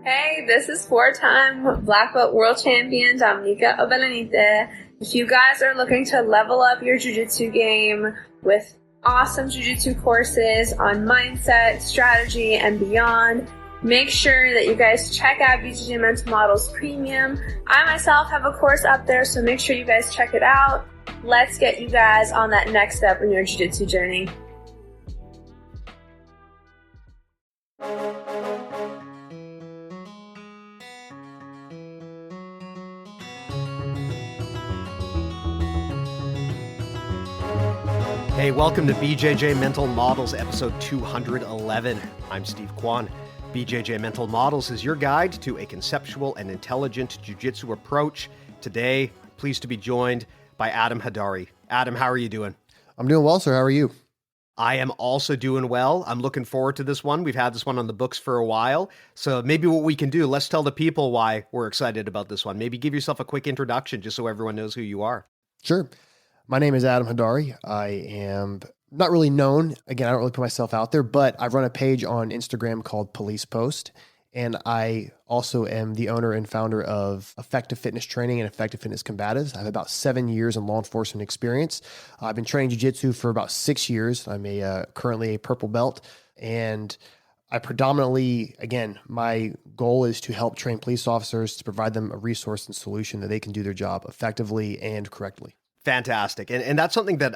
Hey, this is four-time Black Belt World Champion Dominica Obelenite. If you guys are looking to level up your jiu-jitsu game with awesome jiu-jitsu courses on mindset, strategy, and beyond, make sure that you guys check out BJJ Mental Models Premium. I myself have a course up there, so make sure you guys check it out. Let's get you guys on that next step in your jiu-jitsu journey. Hey, welcome to BJJ Mental Models, episode 211. I'm Steve Kwan. BJJ Mental Models is your guide to a conceptual and intelligent jiu-jitsu approach. Today, pleased to be joined by Adam Haidary. Adam, how are you doing? I'm doing well, sir. How are you? I am also doing well. I'm looking forward to this one. We've had this one on the books for a while. So maybe what we can do, let's tell the people why we're excited about this one. Maybe give yourself a quick introduction just so everyone knows who you are. Sure. My name is Adam Haidary. I am not really known. Again, I don't really put myself out there, but I run a page on Instagram called Police Post. And I also am the owner and founder of Effective Fitness Training and Effective Fitness Combatives. I have about 7 years in law enforcement experience. I've been training jiu-jitsu for about 6 years. I'm currently a purple belt. And I predominantly, again, my goal is to help train police officers to provide them a resource and solution that they can do their job effectively and correctly. Fantastic. And that's something that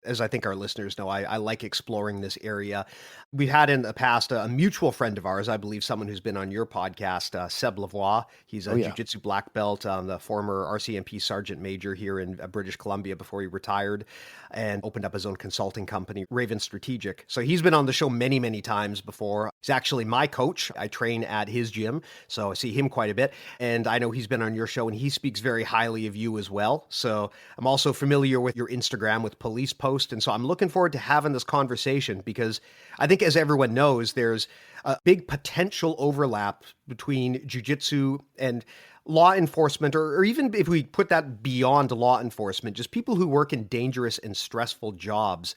as I think our listeners know, I like exploring this area. We've had in the past a mutual friend of ours, I believe someone who's been on your podcast, Seb Lavoie. He's a jiu-jitsu black belt, the former RCMP Sergeant Major here in British Columbia before he retired and opened up his own consulting company, Raven Strategic. So he's been on the show many, many times before. He's actually my coach. I train at his gym, so I see him quite a bit. And I know he's been on your show and he speaks very highly of you as well. So I'm also familiar with your Instagram with Police Post. And so I'm looking forward to having this conversation because I think, as everyone knows, there's a big potential overlap between jiu-jitsu and law enforcement, or even if we put that beyond law enforcement, just people who work in dangerous and stressful jobs.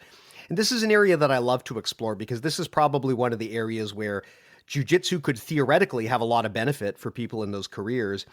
And this is an area that I love to explore because this is probably one of the areas where jiu-jitsu could theoretically have a lot of benefit for people in those careers.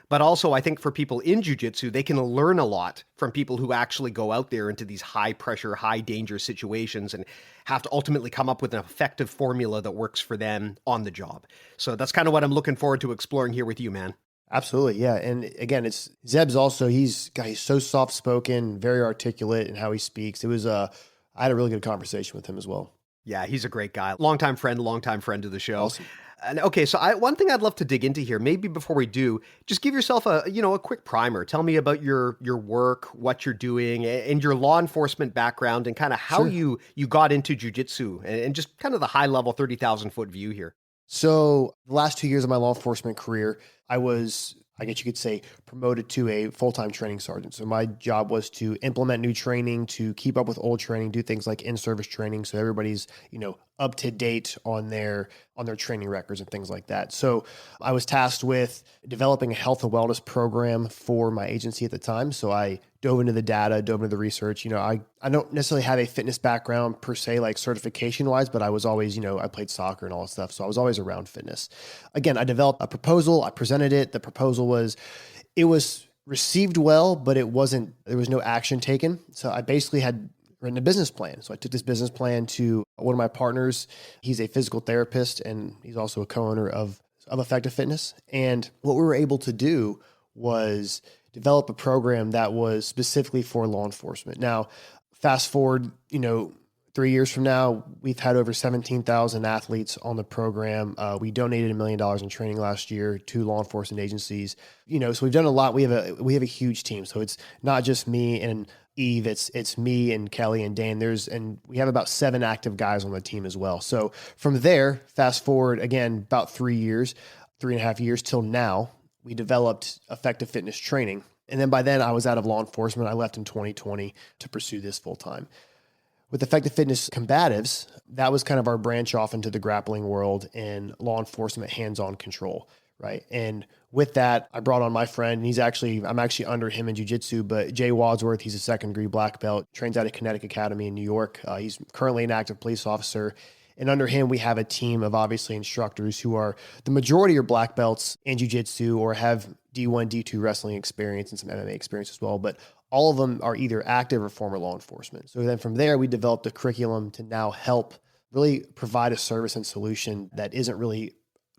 But also, I think for people in jiu-jitsu, they can learn a lot from people who actually go out there into these high-pressure, high-danger situations and have to ultimately come up with an effective formula that works for them on the job. So that's kind of what I'm looking forward to exploring here with you, man. Absolutely, yeah. And again, it's Zeb's also, he's so soft-spoken, very articulate in how he speaks. I had a really good conversation with him as well. Yeah, he's a great guy. Longtime friend of the show. Awesome. And okay, so one thing I'd love to dig into here, maybe before we do, just give yourself a quick primer. Tell me about your work, what you're doing, and your law enforcement background, and kind of how you got into jiu-jitsu, and just kind of the high level 30,000 foot view here. So the last 2 years of my law enforcement career, I was, I guess you could say, promoted to a full-time training sergeant. So my job was to implement new training, to keep up with old training, do things like in-service training, so everybody's, up to date on their training records and things like that. So I was tasked with developing a health and wellness program for my agency at the time. So I dove into the data, dove into the research. I don't necessarily have a fitness background per se, like certification wise, but I was always, I played soccer and all that stuff. So I was always around fitness. Again, I developed a proposal. I presented it. The proposal was received well, but there was no action taken. So I basically had written a business plan. So I took this business plan to one of my partners. He's a physical therapist and he's also a co-owner of Effective Fitness. And what we were able to do was develop a program that was specifically for law enforcement. Now, fast forward, 3 years from now, we've had over 17,000 athletes on the program. We donated $1 million in training last year to law enforcement agencies. So we've done a lot. We have a huge team. So it's not just me and Eve, it's me and Kelly and Dan. And we have about 7 active guys on the team as well. So from there, fast forward again, about 3 years, 3.5 years till now, we developed Effective Fitness Training. And then by then I was out of law enforcement. I left in 2020 to pursue this full time. With Effective Fitness Combatives, that was kind of our branch off into the grappling world and law enforcement hands-on control, right? And with that, I brought on my friend, and I'm actually under him in jiu-jitsu, but Jay Wadsworth, he's a second degree black belt, trains out of Kinetic Academy in New York. He's currently an active police officer. And under him, we have a team of obviously instructors who are the majority are black belts in jiu-jitsu or have D1, D2 wrestling experience and some MMA experience as well. But all of them are either active or former law enforcement. So then from there, we developed a curriculum to now help really provide a service and solution that isn't really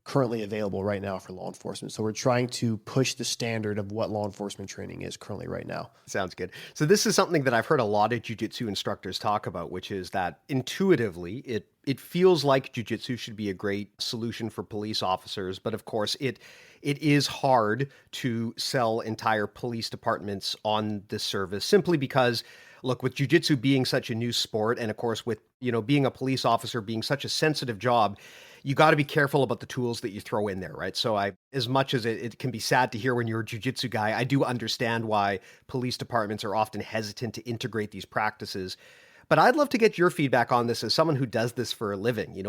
currently available right now for law enforcement. So we're trying to push the standard of what law enforcement training is currently right now. Sounds good. So this is something that I've heard a lot of jiu-jitsu instructors talk about, which is that intuitively it feels like jiu-jitsu should be a great solution for police officers, but of course it is hard to sell entire police departments on this service simply because look, with jiu-jitsu being such a new sport, and of course with, being a police officer being such a sensitive job, you got to be careful about the tools that you throw in there, right? So as much as it can be sad to hear when you're a jiu-jitsu guy, I do understand why police departments are often hesitant to integrate these practices. But I'd love to get your feedback on this as someone who does this for a living.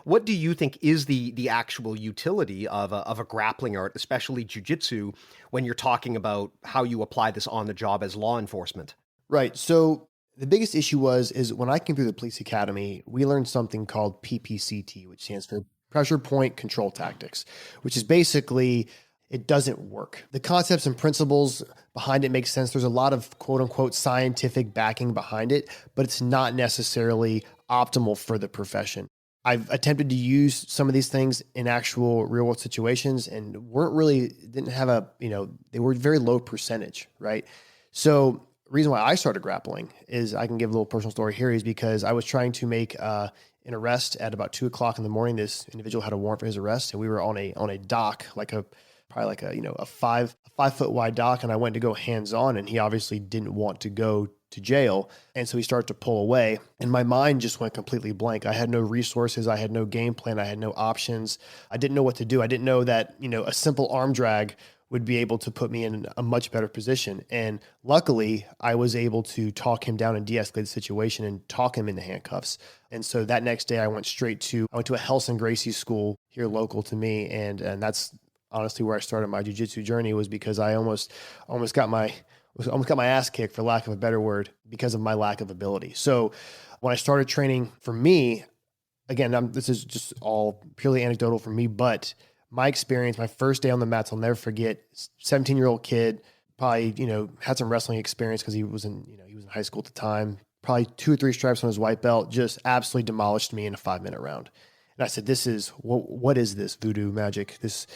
What do you think is the actual utility of a grappling art, especially jiu-jitsu, when you're talking about how you apply this on the job as law enforcement? Right. So the biggest issue is when I came through the police academy, we learned something called PPCT, which stands for Pressure Point Control Tactics, which is basically it doesn't work. The concepts and principles behind it make sense. There's a lot of quote unquote scientific backing behind it, but it's not necessarily optimal for the profession. I've attempted to use some of these things in actual real world situations and didn't have they were very low percentage, right? So the reason why I started grappling is I can give a little personal story here is because I was trying to make an arrest at about 2:00 in the morning. This individual had a warrant for his arrest, and we were on a dock, a 5 foot wide dock, and I went to go hands on, and he obviously didn't want to go to jail, and so he started to pull away, and my mind just went completely blank. I had no resources, I had no game plan, I had no options. I didn't know what to do. I didn't know that a simple arm drag would be able to put me in a much better position. And luckily, I was able to talk him down and de-escalate the situation and talk him into handcuffs. And so that next day, I went to a Helson Gracie school here local to me. And that's honestly where I started my jiu-jitsu journey, was because I almost got my ass kicked, for lack of a better word, because of my lack of ability. So when I started training, for me, again, this is just all purely anecdotal for me, but my experience, my first day on the mats, I'll never forget. 17-year-old kid, probably, had some wrestling experience because he was in high school at the time. Probably 2 or 3 stripes on his white belt, just absolutely demolished me in a 5-minute round. And I said, "This is what is this voodoo magic this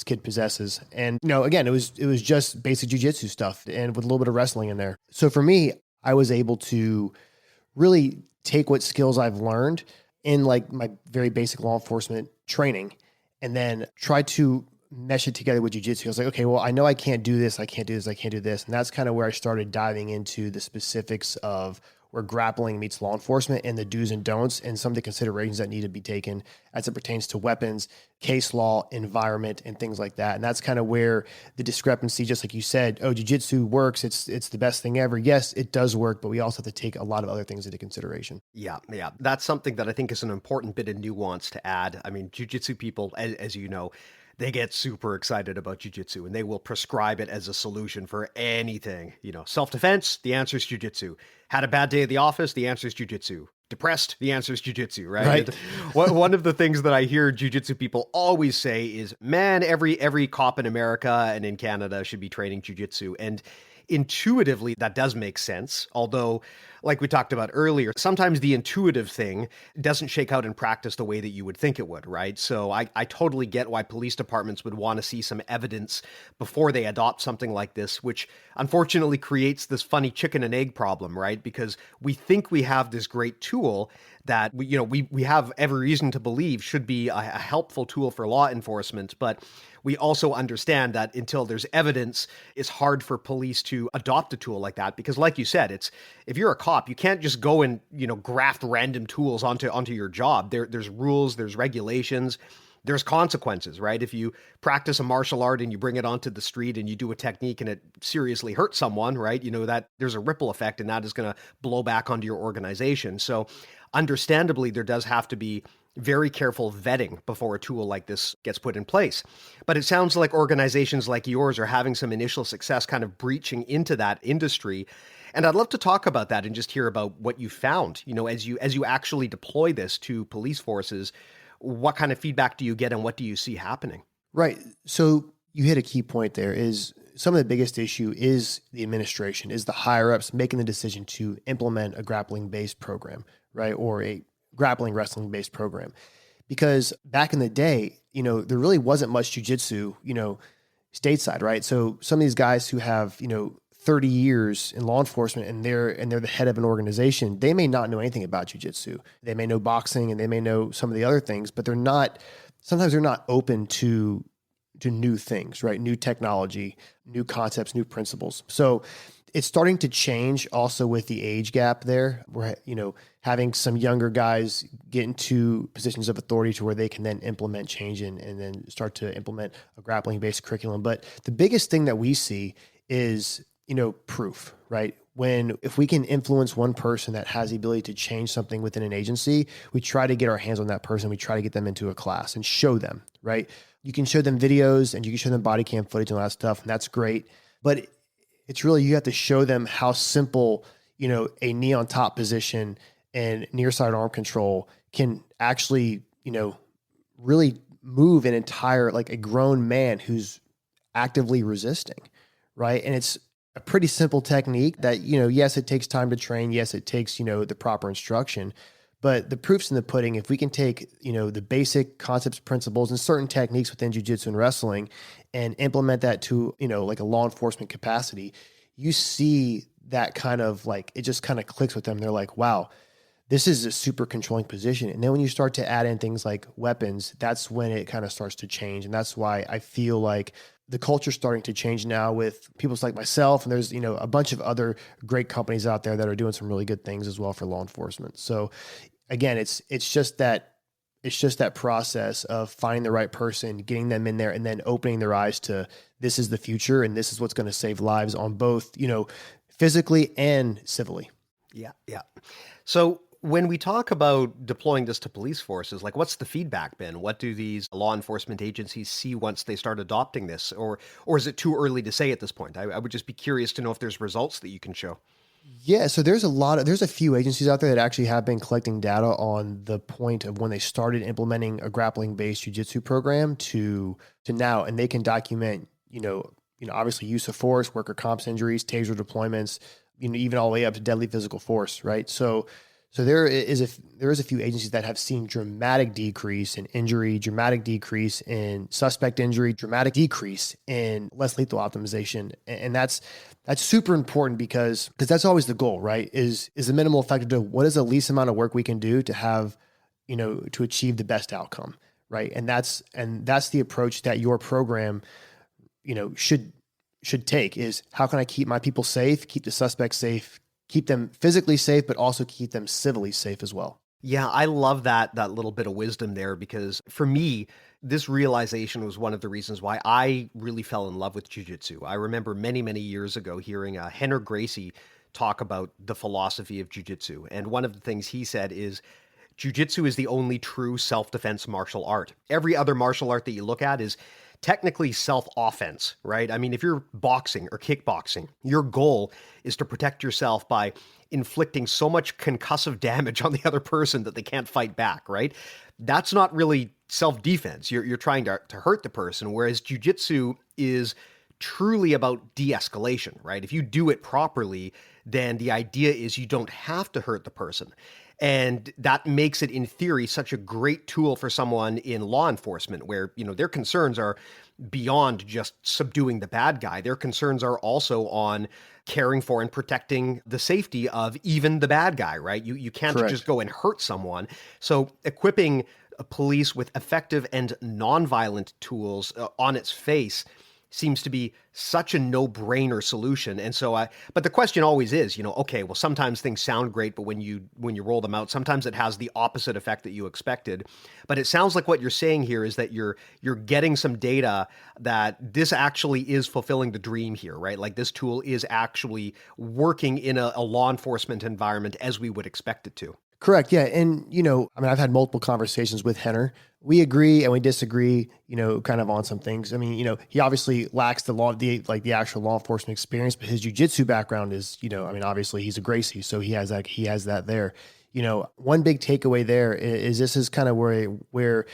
kid possesses?" And again, it was just basic jiu-jitsu stuff and with a little bit of wrestling in there. So for me, I was able to really take what skills I've learned in like my very basic law enforcement training, and then try to mesh it together with jiu-jitsu. I was like, okay, well, I know I can't do this. I can't do this. I can't do this. And that's kind of where I started diving into the specifics of where grappling meets law enforcement and the do's and don'ts and some of the considerations that need to be taken as it pertains to weapons, case law, environment, and things like that. And that's kind of where the discrepancy, just like you said, jiu-jitsu works. It's the best thing ever. Yes, it does work, but we also have to take a lot of other things into consideration. Yeah. That's something that I think is an important bit of nuance to add. I mean, jiu-jitsu people, as you know, they get super excited about jiu-jitsu and they will prescribe it as a solution for anything. Self-defense, the answer is jiu-jitsu. Had a bad day at the office, the answer is jiu-jitsu. Depressed, the answer is jiu-jitsu, right? One of the things that I hear jiu-jitsu people always say is, man, every cop in America and in Canada should be training jiu-jitsu. And intuitively, that does make sense. Although, like we talked about earlier, sometimes the intuitive thing doesn't shake out in practice the way that you would think it would, right? So I totally get why police departments would want to see some evidence before they adopt something like this, which unfortunately creates this funny chicken and egg problem, right? Because we think we have this great tool that we have every reason to believe should be a helpful tool for law enforcement, but we also understand that until there's evidence, it's hard for police to adopt a tool like that. Because like you said, if you're a cop, you can't just go and, graft random tools onto your job. There's rules, there's regulations, there's consequences, right? If you practice a martial art and you bring it onto the street and you do a technique and it seriously hurts someone, right? That there's a ripple effect and that is going to blow back onto your organization. So understandably, there does have to be very careful vetting before a tool like this gets put in place. But it sounds like organizations like yours are having some initial success kind of breaching into that industry. And I'd love to talk about that and just hear about what you found, as you actually deploy this to police forces. What kind of feedback do you get and what do you see happening? Right. So you hit a key point there is some of the biggest issue is the administration, is the higher ups making the decision to implement a grappling based program, right? Or a grappling wrestling based program. Because back in the day, there really wasn't much jujitsu, stateside, right? So some of these guys who have, 30 years in law enforcement and they're the head of an organization, they may not know anything about jujitsu. They may know boxing and they may know some of the other things, but sometimes they're not open to new things, right? New technology, new concepts, new principles. So it's starting to change also with the age gap there. We're, having some younger guys get into positions of authority to where they can then implement change and then start to implement a grappling based curriculum. But the biggest thing that we see is, proof, right? If we can influence one person that has the ability to change something within an agency, we try to get our hands on that person. We try to get them into a class and show them, right? You can show them videos and you can show them body cam footage and all that stuff. And that's great. But it's really, you have to show them how simple, a knee on top position and near side arm control can actually, really move an entire, like a grown man who's actively resisting, right? And it's a pretty simple technique that, yes, it takes time to train. Yes, it takes, the proper instruction, but the proof's in the pudding. If we can take, the basic concepts, principles, and certain techniques within jiu-jitsu and wrestling and implement that to, like a law enforcement capacity, you see that kind of like, it just kind of clicks with them. They're like, wow, this is a super controlling position. And then when you start to add in things like weapons, that's when it kind of starts to change. And that's why I feel like the culture's starting to change now with people like myself. And there's, a bunch of other great companies out there that are doing some really good things as well for law enforcement. So again, it's just that process of finding the right person, getting them in there, and then opening their eyes to this is the future and this is what's going to save lives on both, physically and civilly. Yeah. Yeah. So when we talk about deploying this to police forces, like what's the feedback been? What do these law enforcement agencies see once they start adopting this? Or is it too early to say at this point? I would just be curious to know if there's results that you can show. Yeah, so there's a few agencies out there that actually have been collecting data on the point of when they started implementing a grappling based jiu-jitsu program to now, and they can document, obviously use of force, worker comps injuries, taser deployments, even all the way up to deadly physical force, right? So there is a few agencies that have seen dramatic decrease in injury, dramatic decrease in suspect injury, dramatic decrease in less lethal optimization. And that's super important because that's always the goal, right? Is the minimal effective to what is the least amount of work we can do to have, to achieve the best outcome, right? And that's the approach that your program, should take is how can I keep my people safe, keep the suspects safe, keep them physically safe, but also keep them civilly safe as well. Yeah, I love that little bit of wisdom there because for me, this realization was one of the reasons why I really fell in love with jiu-jitsu. I remember many, many years ago hearing Henner Gracie talk about the philosophy of jiu-jitsu. And one of the things he said is jiu-jitsu is the only true self-defense martial art. Every other martial art that you look at is technically self-offense, right? I mean, if you're boxing or kickboxing, your goal is to protect yourself by inflicting so much concussive damage on the other person that they can't fight back, right? That's not really self-defense. You're trying to hurt the person, whereas jiu-jitsu is truly about de-escalation, right? If you do it properly, then the idea is you don't have to hurt the person. And that makes it, in theory, such a great tool for someone in law enforcement where, their concerns are beyond just subduing the bad guy. Their concerns are also on caring for and protecting the safety of even the bad guy, right? You can't Correct. just go and hurt someone. So equipping police with effective and nonviolent tools on its face seems to be such a no-brainer solution. And so but the question always is, okay, well, sometimes things sound great, but when you roll them out, sometimes it has the opposite effect that you expected. But it sounds like what you're saying here is that you're getting some data that this actually is fulfilling the dream here, right? Like this tool is actually working in a law enforcement environment as we would expect it to. Correct. Yeah. And, I've had multiple conversations with Henner. We agree and we disagree, kind of on some things. I mean, he obviously lacks the actual law enforcement experience, but his jujitsu background is, obviously he's a Gracie. So he has that there. One big takeaway there is this is kind of where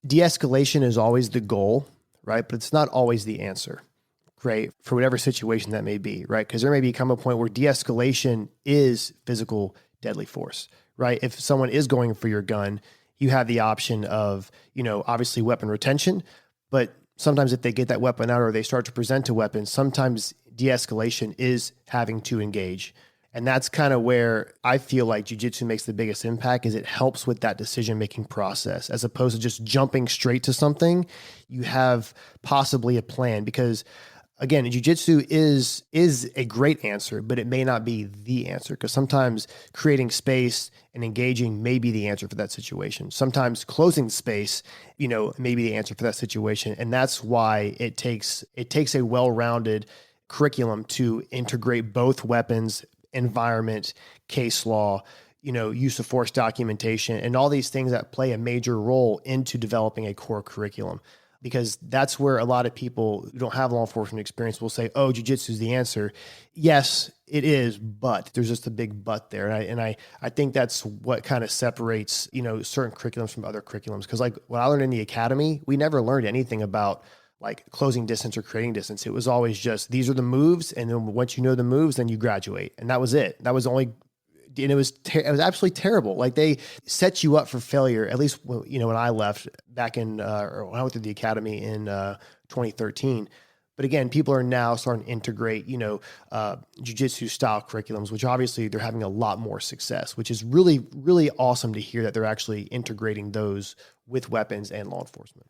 de-escalation is always the goal, right? But it's not always the answer. Right, for whatever situation that may be, right? Because there may become a point where de-escalation is physical deadly force, right? If someone is going for your gun, you have the option of, obviously weapon retention, but sometimes if they get that weapon out or they start to present a weapon, sometimes de-escalation is having to engage. And that's kind of where I feel like jiu-jitsu makes the biggest impact, is it helps with that decision-making process. As opposed to just jumping straight to something, you have possibly a plan, because again, jiu-jitsu is a great answer, but it may not be the answer, because sometimes creating space and engaging may be the answer for that situation. Sometimes closing space, may be the answer for that situation. And that's why it takes a well-rounded curriculum to integrate both weapons, environment, case law, use of force documentation, and all these things that play a major role into developing a core curriculum. Because that's where a lot of people who don't have law enforcement experience will say, oh, jiu-jitsu is the answer. Yes, it is, but there's just a big but there. And I think that's what kind of separates, certain curriculums from other curriculums. Because like when I learned in the academy, we never learned anything about like closing distance or creating distance. It was always just, these are the moves. And then once you know the moves, then you graduate. And that was it. That was only, and it was absolutely terrible. Like they set you up for failure. At least, when I left back in, or when I went through the academy in 2013. But again, people are now starting to integrate, jiu-jitsu style curriculums, which obviously they're having a lot more success, which is really, really awesome to hear that they're actually integrating those with weapons and law enforcement.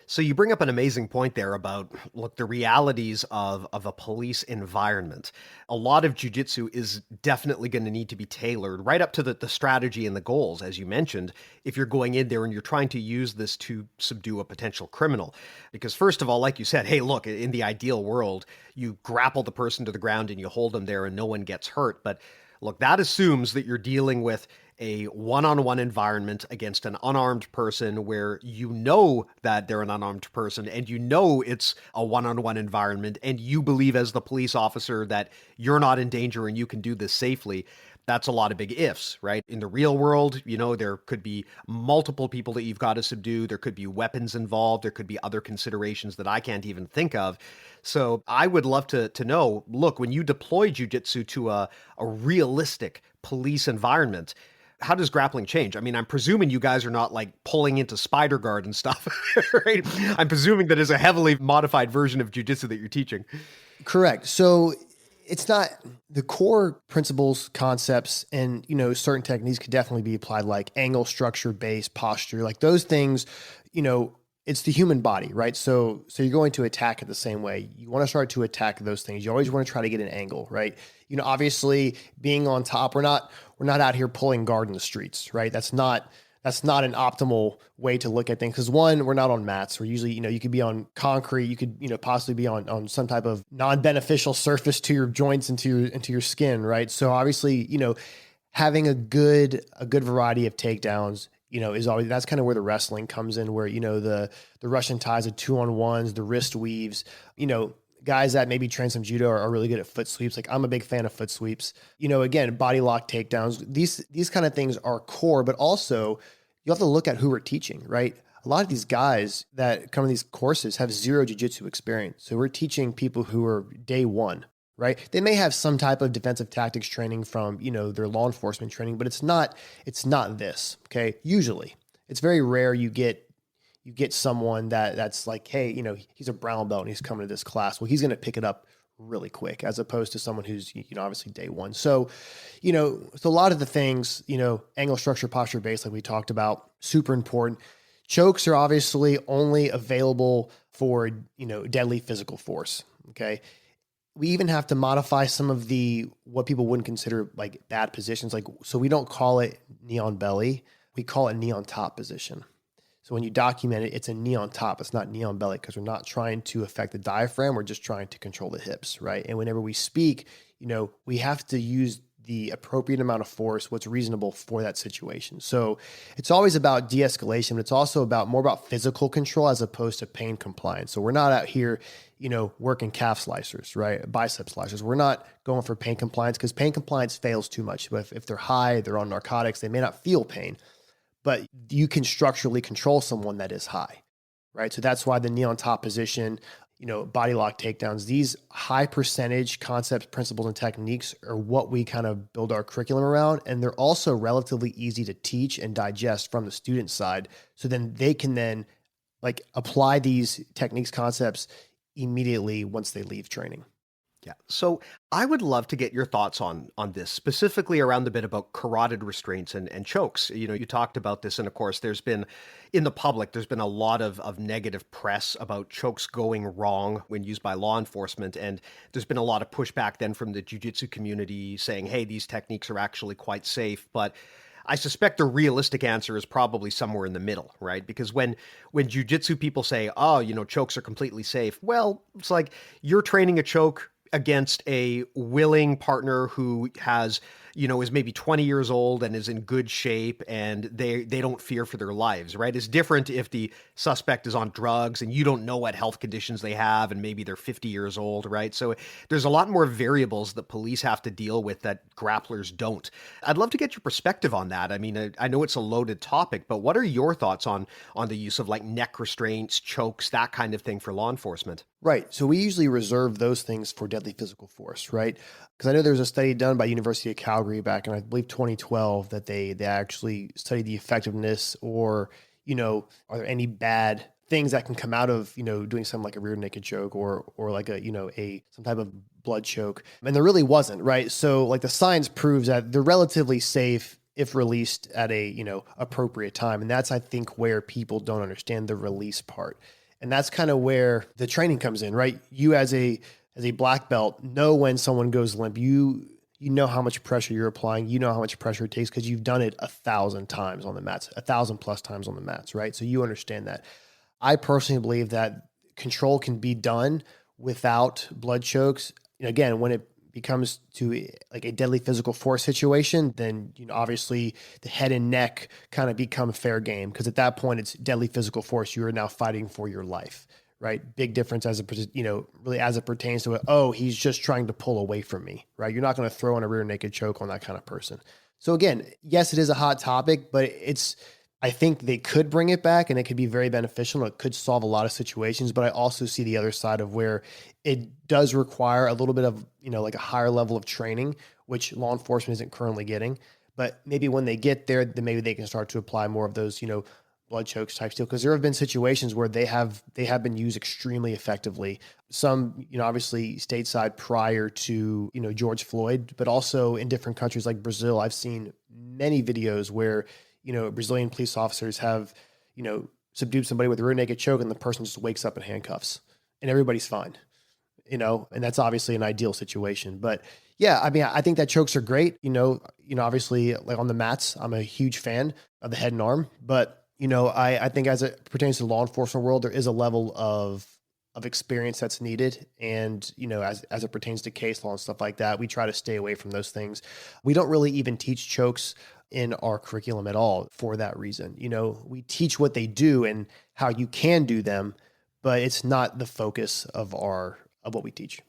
So you bring up an amazing point there about, look, the realities of a police environment. A lot of jiu-jitsu is definitely going to need to be tailored right up to the strategy and the goals, as you mentioned, if you're going in there and you're trying to use this to subdue a potential criminal. Because first of all, like you said, hey, look, in the ideal world, you grapple the person to the ground and you hold them there and no one gets hurt. But look, that assumes that you're dealing with a one-on-one environment against an unarmed person where you know that they're an unarmed person and you know it's a one-on-one environment and you believe as the police officer that you're not in danger and you can do this safely. That's a lot of big ifs, right? In the real world, there could be multiple people that you've got to subdue. There could be weapons involved. There could be other considerations that I can't even think of. So I would love to know, look, when you deploy jiu-jitsu to a realistic police environment, how does grappling change? I mean, I'm presuming you guys are not like pulling into spider guard and stuff, right? I'm presuming that is a heavily modified version of jiu-jitsu that you're teaching. Correct. So it's not the core principles, concepts, and, certain techniques could definitely be applied, like angle, structure, base, posture, like those things, it's the human body, right? So you're going to attack it the same way. You want to start to attack those things. You always want to try to get an angle, right? Obviously being on top, we're not out here pulling guard in the streets, right? That's not an optimal way to look at things. Because one, we're not on mats. We're usually, you could be on concrete. You could, possibly be on some type of non-beneficial surface to your joints and to your skin, right? So obviously, having a good variety of takedowns, is always, that's kind of where the wrestling comes in, where, the Russian ties, the 2-on-1s, the wrist weaves, guys that maybe train some judo are really good at foot sweeps. Like I'm a big fan of foot sweeps, again, body lock takedowns. These kind of things are core, but also you have to look at who we're teaching, right? A lot of these guys that come to these courses have zero jiu-jitsu experience. So we're teaching people who are day one, right? They may have some type of defensive tactics training from, their law enforcement training, but it's not this, okay? Usually it's very rare you get someone that's like, hey, he's a brown belt and he's coming to this class. Well, he's going to pick it up really quick, as opposed to someone who's, obviously day one. So, so a lot of the things, angle, structure, posture, base, like we talked about, super important. Chokes are obviously only available for, deadly physical force. Okay. We even have to modify some of what people wouldn't consider like bad positions. Like, so we don't call it knee on belly. We call it knee on top position. So when you document it, it's a knee on top. It's not knee on belly, because we're not trying to affect the diaphragm. We're just trying to control the hips, right? And whenever we speak, we have to use the appropriate amount of force, what's reasonable for that situation. So it's always about de-escalation, but it's also more about physical control as opposed to pain compliance. So we're not out here, working calf slicers, right? Bicep slicers. We're not going for pain compliance because pain compliance fails too much. But if they're high, they're on narcotics, they may not feel pain, but you can structurally control someone that is high, right? So that's why the knee on top position, body lock takedowns, these high percentage concepts, principles, and techniques are what we kind of build our curriculum around. And they're also relatively easy to teach and digest from the student side. So then they can then apply these techniques, concepts immediately once they leave training. Yeah. So I would love to get your thoughts on this, specifically around the bit about carotid restraints and chokes. You talked about this, and of course, there's been in the public, there's been a lot of negative press about chokes going wrong when used by law enforcement. And there's been a lot of pushback then from the jiu-jitsu community saying, hey, these techniques are actually quite safe. But I suspect the realistic answer is probably somewhere in the middle, right? Because when jiu-jitsu people say, oh, chokes are completely safe, well, it's like you're training a choke against a willing partner who has, is maybe 20 years old and is in good shape, and they don't fear for their lives, right? It's different if the suspect is on drugs and you don't know what health conditions they have and maybe they're 50 years old, right? So there's a lot more variables that police have to deal with that grapplers don't. I'd love to get your perspective on that. I mean, I know it's a loaded topic, but what are your thoughts on the use of neck restraints, chokes, that kind of thing for law enforcement? Right. So we usually reserve those things for deadly physical force, right? Because I know there was a study done by University of Calgary back in, I believe, 2012 that they actually studied the effectiveness or, are there any bad things that can come out of, doing something like a rear naked choke or like some type of blood choke. And there really wasn't, right? So the science proves that they're relatively safe if released at a, appropriate time. And that's, I think, where people don't understand the release part. And that's kind of where the training comes in, right? You as a black belt know when someone goes limp. You know how much pressure you're applying. You know how much pressure it takes because you've done it 1,000 times on the mats, 1,000+ times on the mats, right? So you understand that. I personally believe that control can be done without blood chokes. Again, when it becomes to a deadly physical force situation, then obviously the head and neck kind of become fair game because at that point it's deadly physical force. You are now fighting for your life, right? Big difference as really as it pertains to he's just trying to pull away from me, right? You're not going to throw in a rear naked choke on that kind of person. So again, yes, it is a hot topic, but I think they could bring it back and it could be very beneficial. It could solve a lot of situations, but I also see the other side of where it does require a little bit of, a higher level of training, which law enforcement isn't currently getting. But maybe when they get there, then maybe they can start to apply more of those, blood chokes type deal. Because there have been situations where they have been used extremely effectively. Some, obviously stateside prior to, George Floyd, but also in different countries like Brazil. I've seen many videos where Brazilian police officers have, subdued somebody with a rear naked choke and the person just wakes up in handcuffs and everybody's fine, and that's obviously an ideal situation. But yeah, I mean, I think that chokes are great, obviously on the mats, I'm a huge fan of the head and arm, but I think as it pertains to the law enforcement world, there is a level of experience that's needed. And, as it pertains to case law and stuff like that, we try to stay away from those things. We don't really even teach chokes in our curriculum at all for that reason. We teach what they do and how you can do them, but it's not the focus of what we teach.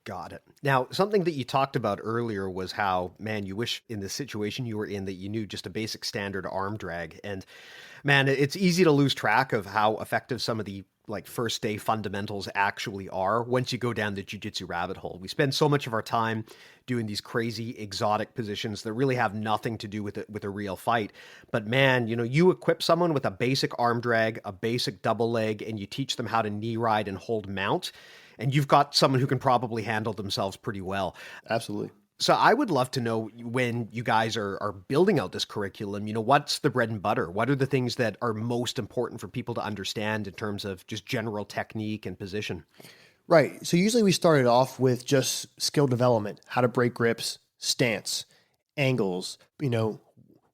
Got it. Now, something that you talked about earlier was how, man, you wish in the situation you were in that you knew just a basic standard arm drag. And man, it's easy to lose track of how effective some of the first day fundamentals actually are once you go down the jiu-jitsu rabbit hole. We spend so much of our time doing these crazy exotic positions that really have nothing to do with a real fight. But man, you equip someone with a basic arm drag, a basic double leg, and you teach them how to knee ride and hold mount. And you've got someone who can probably handle themselves pretty well. Absolutely. So I would love to know, when you guys are building out this curriculum, what's the bread and butter? What are the things that are most important for people to understand in terms of just general technique and position? Right. So usually we started off with just skill development, how to break grips, stance, angles. We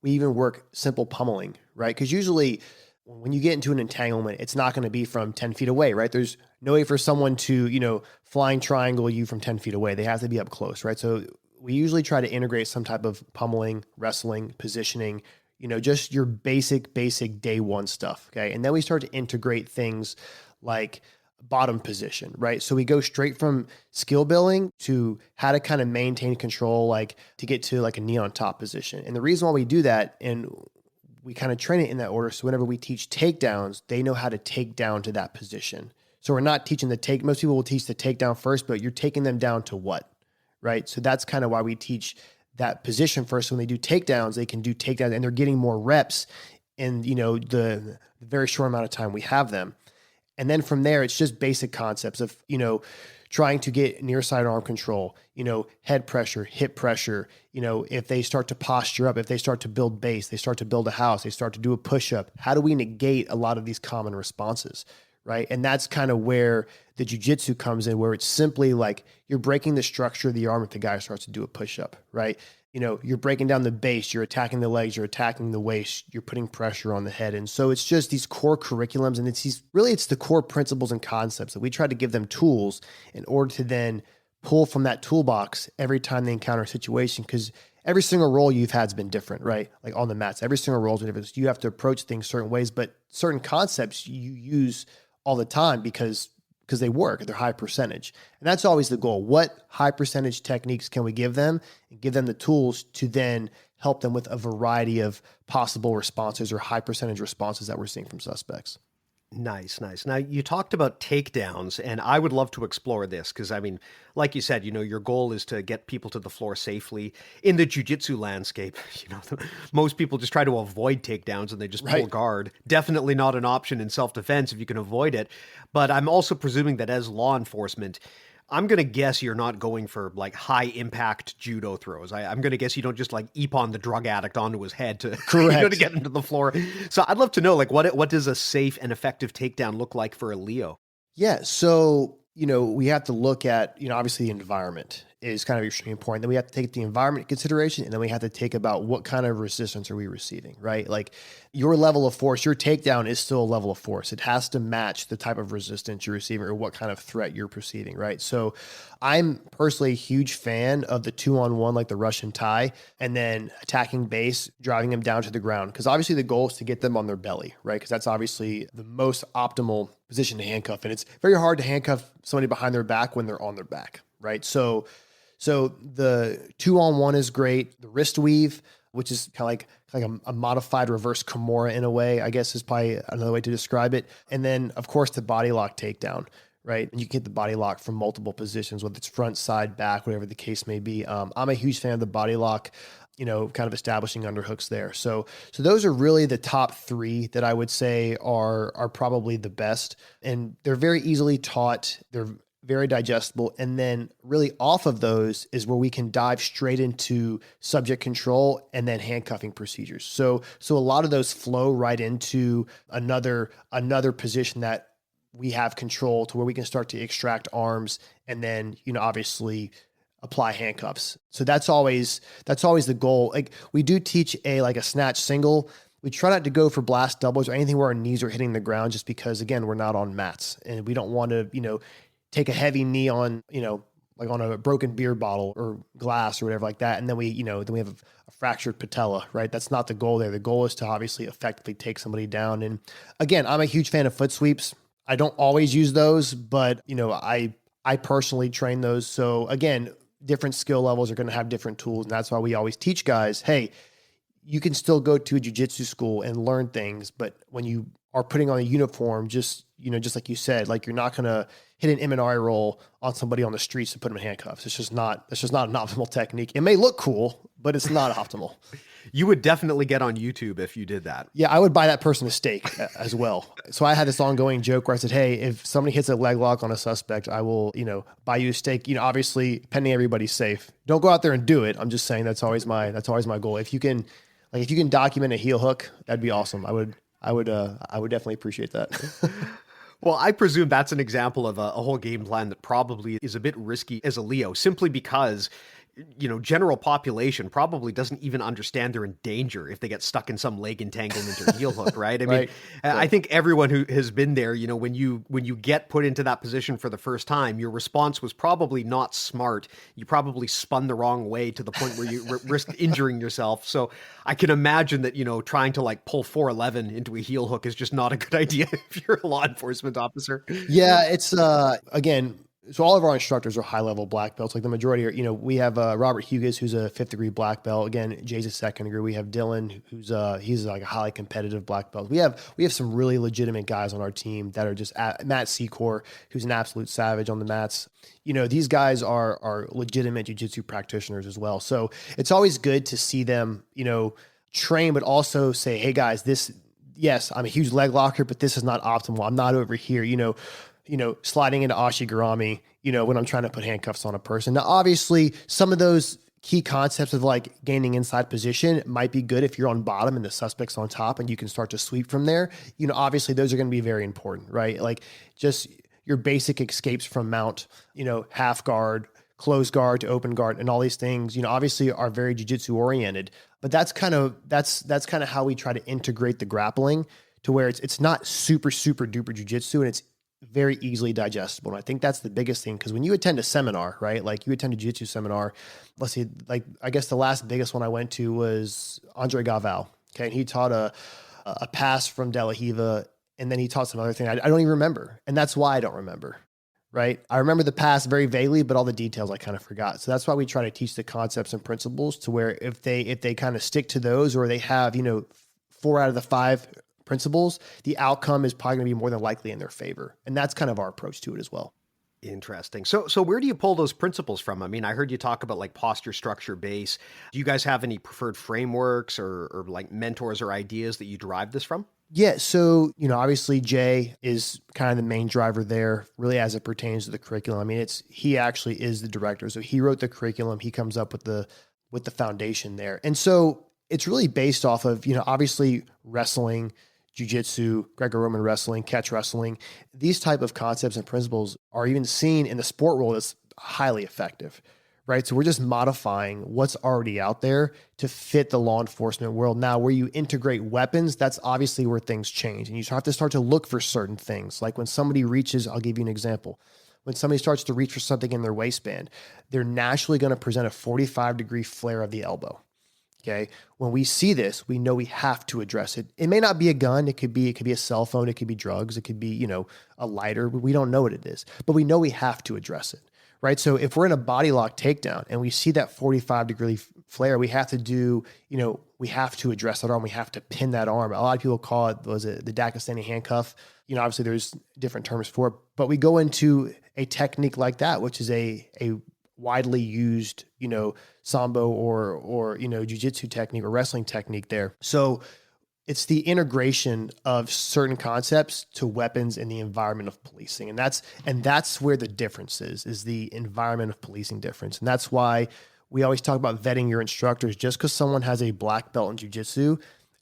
even work simple pummeling, right? Because usually when you get into an entanglement, it's not going to be from 10 feet away, right? There's no way for someone to, flying triangle you from 10 feet away. They have to be up close, right? So we usually try to integrate some type of pummeling, wrestling, positioning, just your basic day one stuff. Okay. And then we start to integrate things like bottom position, right? So we go straight from skill building to how to kind of maintain control, like to get to like a knee on top position. And the reason why we do that, and we kind of train it in that order. So whenever we teach takedowns, they know how to take down to that position. So we're not teaching the take. Most people will teach the takedown first, but you're taking them down to what, right? So that's kind of why we teach that position first. When they do takedowns, they can do takedowns and they're getting more reps in, the very short amount of time we have them. And then from there, it's just basic concepts of, trying to get near side arm control, head pressure, hip pressure, if they start to posture up, if they start to build base, they start to build a house, they start to do a push-up, how do we negate a lot of these common responses, right? And that's kind of where the jiu-jitsu comes in, where it's simply like you're breaking the structure of the arm if the guy starts to do a push-up, right? You're breaking down the base, you're attacking the legs, you're attacking the waist, you're putting pressure on the head. And so it's just these core curriculums, and it's the core principles and concepts that we try to give them tools in order to then pull from that toolbox every time they encounter a situation. Because every single role you've had has been different, right? Like on the mats, every single role is different. So you have to approach things certain ways, but certain concepts you use all the time because they work, they're high percentage. And that's always the goal. What high percentage techniques can we give them and give them the tools to then help them with a variety of possible responses or high percentage responses that we're seeing from suspects. Nice. Now, you talked about takedowns, and I would love to explore this because, like you said, your goal is to get people to the floor safely. In the jiu-jitsu landscape, most people just try to avoid takedowns and they just pull guard. Definitely not an option in self-defense if you can avoid it. But I'm also presuming that as law enforcement, I'm going to guess you're not going for like high impact judo throws. I'm going to guess you don't just like eep-on the drug addict onto his head to, to get him to the floor. So I'd love to know, like, what does a safe and effective takedown look like for a Leo? Yeah. So, we have to look at, obviously the environment is kind of extremely important. Then we have to take the environment into consideration, and then we have to take about what kind of resistance are we receiving, right? Like your level of force, your takedown is still a level of force. It has to match the type of resistance you're receiving or what kind of threat you're perceiving, right? So I'm personally a huge fan of the 2-on-1, like the Russian tie, and then attacking base, driving them down to the ground. Because obviously the goal is to get them on their belly, right? Because that's obviously the most optimal position to handcuff. And it's very hard to handcuff somebody behind their back when they're on their back, right? So the 2-on-1 is great. The wrist weave, which is kind of like a modified reverse Kimura in a way, I guess is probably another way to describe it. And then of course the body lock takedown, right? And you can get the body lock from multiple positions, whether it's front, side, back, whatever the case may be. I'm a huge fan of the body lock, kind of establishing underhooks there. So those are really the top three that I would say are probably the best. And they're very easily taught. They're very digestible. And then really off of those is where we can dive straight into subject control and then handcuffing procedures. So a lot of those flow right into another position that we have control to where we can start to extract arms and then, obviously apply handcuffs. So that's always the goal. Like we do teach a snatch single. We try not to go for blast doubles or anything where our knees are hitting the ground, just because again, we're not on mats and we don't want to, take a heavy knee on, like on a broken beer bottle or glass or whatever like that. And then we have a fractured patella, right? That's not the goal there. The goal is to obviously effectively take somebody down. And again, I'm a huge fan of foot sweeps. I don't always use those, but I personally train those. So again, different skill levels are going to have different tools. And that's why we always teach guys, hey, you can still go to a jiu-jitsu school and learn things, but when you are putting on a uniform, just like you said, like you're not going to hit an M&R roll on somebody on the streets to put them in handcuffs. It's just not an optimal technique. It may look cool, but it's not optimal. You would definitely get on YouTube if you did that. Yeah, I would buy that person a steak as well. So I had this ongoing joke where I said, hey, if somebody hits a leg lock on a suspect, I will, buy you a steak. Obviously, pending everybody's safe. Don't go out there and do it. I'm just saying that's always my goal. If you can document a heel hook, that'd be awesome. I would definitely appreciate that. Well, I presume that's an example of a whole game plan that probably is a bit risky as a Leo, simply because general population probably doesn't even understand they're in danger if they get stuck in some leg entanglement or heel hook, right? I mean, Right. I think everyone who has been there, when you get put into that position for the first time, your response was probably not smart. You probably spun the wrong way to the point where you risked injuring yourself. So I can imagine that, trying to like pull 411 into a heel hook is just not a good idea if you're a law enforcement officer. Yeah, it's again, so all of our instructors are high level black belts. Like the majority are, we have Robert Hughes, who's a 5th degree black belt. Again, Jay's a 2nd degree. We have Dylan, who's he's like a highly competitive black belt. We have some really legitimate guys on our team that are just Matt Secor, who's an absolute savage on the mats. These guys are legitimate jiu-jitsu practitioners as well. So it's always good to see them, train, but also say, hey guys, yes, I'm a huge leg locker, but this is not optimal. I'm not over here, sliding into Ashigarami, when I'm trying to put handcuffs on a person. Now, obviously, some of those key concepts of like gaining inside position might be good if you're on bottom and the suspect's on top and you can start to sweep from there. Obviously, those are going to be very important, right? Like just your basic escapes from mount, half guard, closed guard to open guard, and all these things, obviously are very jiu-jitsu oriented. But that's kind of how we try to integrate the grappling to where it's not super, super duper jiu-jitsu and it's very easily digestible. And I think that's the biggest thing, because when you attend a seminar, right? Like you attend a jiu-jitsu seminar, let's see, like I guess the last biggest one I went to was Andre Galvao. Okay. And he taught a pass from De La Riva, and then he taught some other thing. I don't even remember. And that's why I don't remember. Right. I remember the pass very vaguely, but all the details I kind of forgot. So that's why we try to teach the concepts and principles to where if they kind of stick to those, or they have, 4 out of the 5 principles, the outcome is probably going to be more than likely in their favor. And that's kind of our approach to it as well. Interesting. So where do you pull those principles from? I mean, I heard you talk about like posture, structure, base. Do you guys have any preferred frameworks or like mentors or ideas that you derive this from? Yeah. So, obviously Jay is kind of the main driver there, really, as it pertains to the curriculum. I mean, he actually is the director. So he wrote the curriculum. He comes up with the foundation there. And so it's really based off of, obviously wrestling, jiu-jitsu, Greco-Roman wrestling, catch wrestling. These type of concepts and principles are even seen in the sport world as highly effective. Right. So we're just modifying what's already out there to fit the law enforcement world. Now, where you integrate weapons, that's obviously where things change. And you have to start to look for certain things. Like when somebody reaches, I'll give you an example. When somebody starts to reach for something in their waistband, they're naturally going to present a 45-degree flare of the elbow. Okay. When we see this, we know we have to address it. It may not be a gun. It could be a cell phone. It could be drugs. It could be, a lighter. We don't know what it is, but we know we have to address it. Right. So if we're in a body lock takedown and we see that 45-degree flare, we have to we have to address that arm. We have to pin that arm. A lot of people call it, the Dakistani handcuff. Obviously there's different terms for it, but we go into a technique like that, which is a widely used, sambo or jiu-jitsu technique or wrestling technique there. So it's the integration of certain concepts to weapons in the environment of policing. And that's where the difference is the environment of policing difference. And that's why we always talk about vetting your instructors. Just because someone has a black belt in jiu-jitsu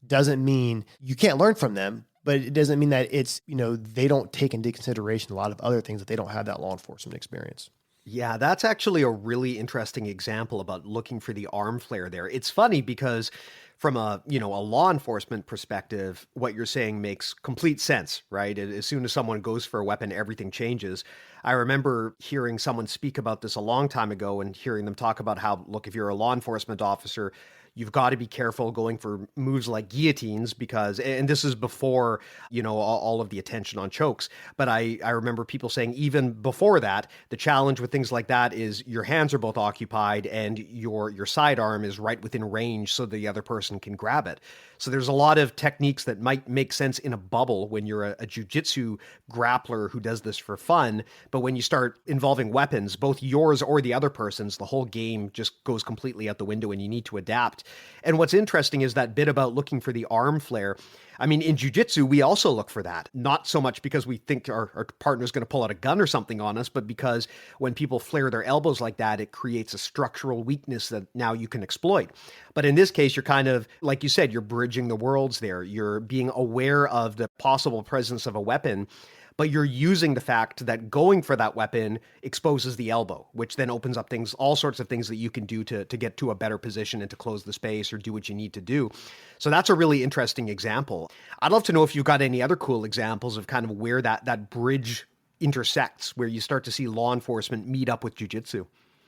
doesn't mean you can't learn from them, but it doesn't mean that it's, they don't take into consideration a lot of other things that they don't have that law enforcement experience. Yeah, that's actually a really interesting example about looking for the arm flare there. It's funny because from a law enforcement perspective, what you're saying makes complete sense, right? As soon as someone goes for a weapon, everything changes. I remember hearing someone speak about this a long time ago and hearing them talk about how, look, if you're a law enforcement officer, you've got to be careful going for moves like guillotines because, and this is before, all of the attention on chokes. But I remember people saying even before that, the challenge with things like that is your hands are both occupied and your sidearm is right within range so the other person can grab it. So there's a lot of techniques that might make sense in a bubble when you're a jiu-jitsu grappler who does this for fun. But when you start involving weapons, both yours or the other person's, the whole game just goes completely out the window and you need to adapt. And what's interesting is that bit about looking for the arm flare. I mean, in jiu-jitsu, we also look for that. Not so much because we think our partner's going to pull out a gun or something on us, but because when people flare their elbows like that, it creates a structural weakness that now you can exploit. But in this case, you're kind of, like you said, you're bridging the worlds there. You're being aware of the possible presence of a weapon, but you're using the fact that going for that weapon exposes the elbow, which then opens up all sorts of things that you can do to get to a better position and to close the space or do what you need to do. So that's a really interesting example. I'd love to know if you've got any other cool examples of kind of where that bridge intersects, where you start to see law enforcement meet up with jiu-jitsu.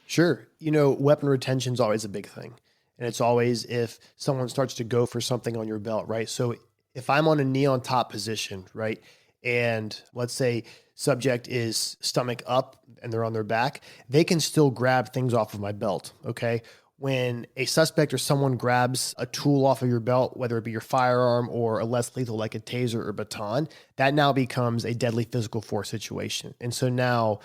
Sure. Weapon retention is always a big thing. And it's always if someone starts to go for something on your belt, right? So if I'm on a knee on top position, right? And let's say subject is stomach up and they're on their back, they can still grab things off of my belt. Okay. When a suspect or someone grabs a tool off of your belt, whether it be your firearm or a less lethal like a taser or baton, that now becomes a deadly physical force situation. And so now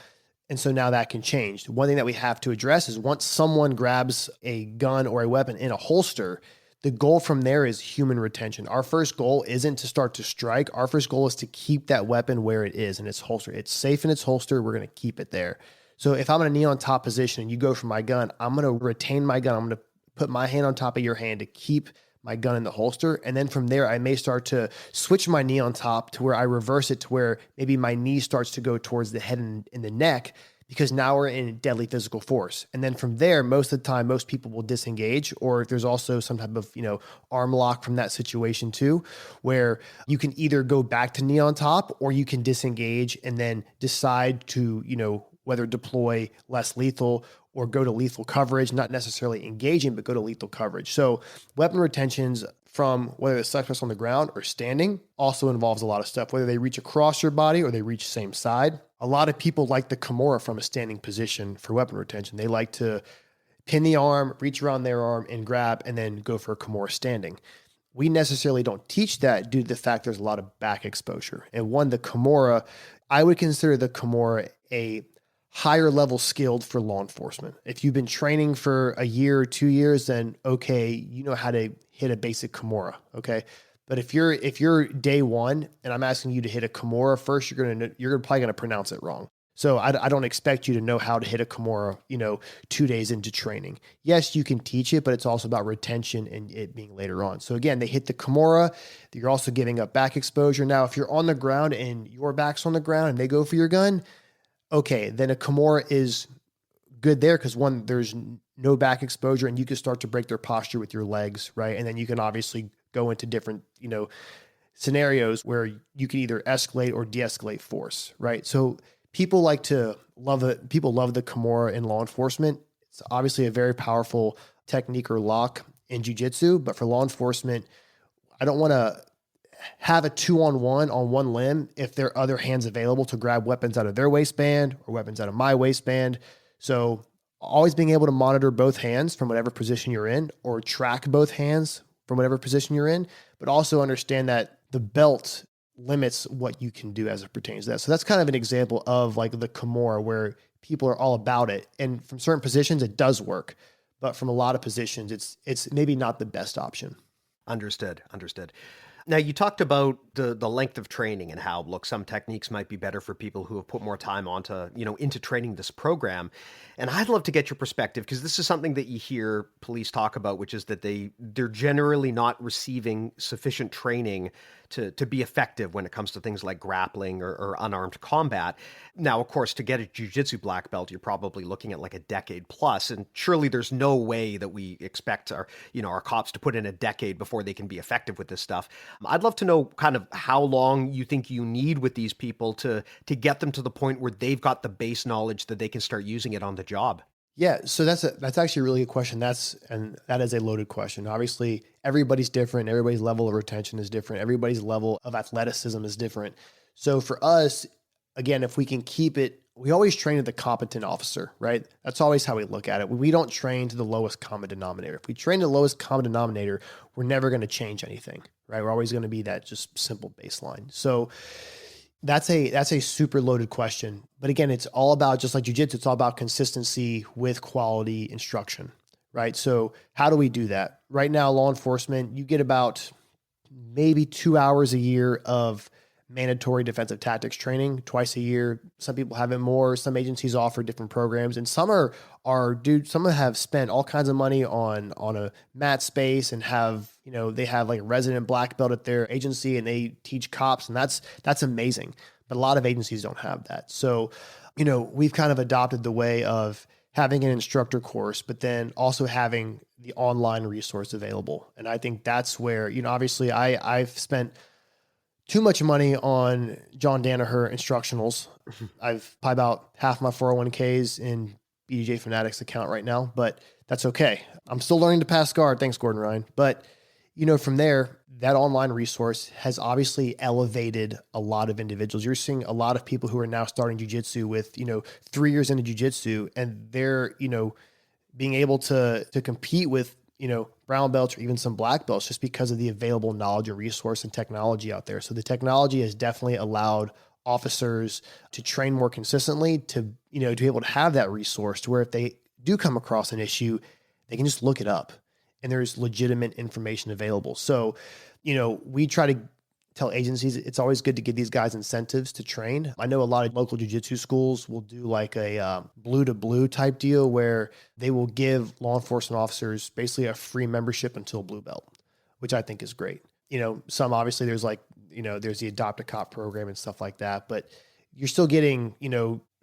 that can change. One thing that we have to address is once someone grabs a gun or a weapon in a holster, the goal from there is human retention. Our first goal isn't to start to strike. Our first goal is to keep that weapon where it is in its holster. It's safe in its holster. We're going to keep it there. So if I'm in a knee on top position and you go for my gun, I'm going to retain my gun. I'm going to put my hand on top of your hand to keep my gun in the holster. And then from there, I may start to switch my knee on top to where I reverse it to where maybe my knee starts to go towards the head and the neck, because now we're in deadly physical force. And then from there, most of the time, most people will disengage, or if there's also some type of, arm lock from that situation too, where you can either go back to knee on top or you can disengage and then decide to, whether deploy less lethal or go to lethal coverage, not necessarily engaging, but go to lethal coverage. So weapon retentions from whether the suspect's on the ground or standing also involves a lot of stuff, whether they reach across your body or they reach same side. A lot of people like the Kimura from a standing position for weapon retention. They like to pin the arm, reach around their arm and grab, and then go for a Kimura standing. We necessarily don't teach that due to the fact there's a lot of back exposure. And the Kimura, I would consider the Kimura a higher level skilled for law enforcement. If you've been training for a year or 2 years, then okay, you know how to hit a basic Kimura. Okay. But if you're day one and I'm asking you to hit a Kimura first, you're probably going to pronounce it wrong. So I don't expect you to know how to hit a Kimura, 2 days into training. Yes, you can teach it, but it's also about retention and it being later on. So again, they hit the Kimura. You're also giving up back exposure. Now, if you're on the ground and your back's on the ground and they go for your gun, okay, then a Kimura is good there because one, there's no back exposure and you can start to break their posture with your legs, right? And then you can obviously go into different, scenarios where you can either escalate or de-escalate force, right? So people love the Kimura in law enforcement. It's obviously a very powerful technique or lock in jiu-jitsu, but for law enforcement, I don't want to have a 2-on-1 on one limb if there are other hands available to grab weapons out of their waistband or weapons out of my waistband. So always being able to monitor both hands from whatever position you're in or track both hands from whatever position you're in, but also understand that the belt limits what you can do as it pertains to that. So that's kind of an example of like the Kimura where people are all about it. And from certain positions, it does work, but from a lot of positions, it's maybe not the best option. Understood. Now, you talked about the length of training and how, look, some techniques might be better for people who have put more time into training this program. And I'd love to get your perspective because this is something that you hear police talk about, which is that they're generally not receiving sufficient training to be effective when it comes to things like grappling or unarmed combat. Now, of course, to get a jiu-jitsu black belt, you're probably looking at like a decade plus, and surely there's no way that we expect our cops to put in a decade before they can be effective with this stuff. I'd love to know kind of how long you think you need with these people to get them to the point where they've got the base knowledge that they can start using it on the job. Yeah, so that's actually a really good question. That is a loaded question. Obviously, everybody's different. Everybody's level of retention is different. Everybody's level of athleticism is different. So for us, again, if we can keep it, we always train at the competent officer, right? That's always how we look at it. We don't train to the lowest common denominator. If we train to the lowest common denominator, we're never going to change anything, right? We're always going to be that just simple baseline. So that's a super loaded question. But again, it's all about, just like jiu-jitsu, it's all about consistency with quality instruction, right? So how do we do that? Right now, law enforcement, you get about maybe 2 hours a year of mandatory defensive tactics training twice a year. Some people have it more. Some agencies offer different programs, and some some have spent all kinds of money on a mat space and have, they have like a resident black belt at their agency and they teach cops, and that's amazing. But a lot of agencies don't have that. So, we've kind of adopted the way of having an instructor course, but then also having the online resource available. And I think that's where, obviously I've spent too much money on John Danaher instructionals. I've probably about half my 401ks in BJJ Fanatics account right now, but that's okay. I'm still learning to pass guard. Thanks, Gordon Ryan. But, from there, that online resource has obviously elevated a lot of individuals. You're seeing a lot of people who are now starting jiu-jitsu with, 3 years into jiu-jitsu, and they're, being able to compete with, brown belts or even some black belts just because of the available knowledge and resource and technology out there. So the technology has definitely allowed officers to train more consistently, to be able to have that resource to where if they do come across an issue, they can just look it up and there's legitimate information available. So, we try to tell agencies it's always good to give these guys incentives to train. I know a lot of local jiu-jitsu schools will do like a blue to blue type deal where they will give law enforcement officers basically a free membership until blue belt, which I think is great. Some obviously there's like, there's the Adopt a Cop program and stuff like that, but you're still getting,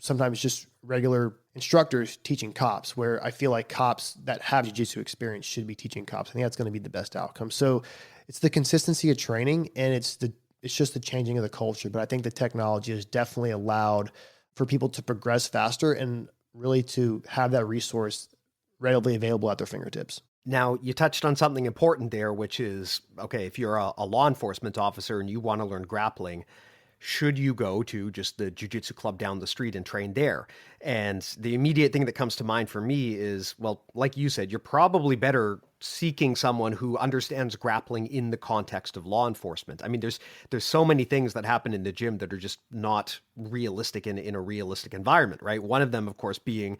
sometimes just regular instructors teaching cops, where I feel like cops that have jiu-jitsu experience should be teaching cops. I think that's going to be the best outcome. So it's the consistency of training, and it's just the changing of the culture. But I think the technology has definitely allowed for people to progress faster and really to have that resource readily available at their fingertips. Now, you touched on something important there, which is, okay, if you're a law enforcement officer and you want to learn grappling, should you go to just the jiu-jitsu club down the street and train there? And the immediate thing that comes to mind for me is, well, like you said, you're probably better seeking someone who understands grappling in the context of law enforcement. I mean, there's so many things that happen in the gym that are just not realistic in a realistic environment, right? One of them, of course, being,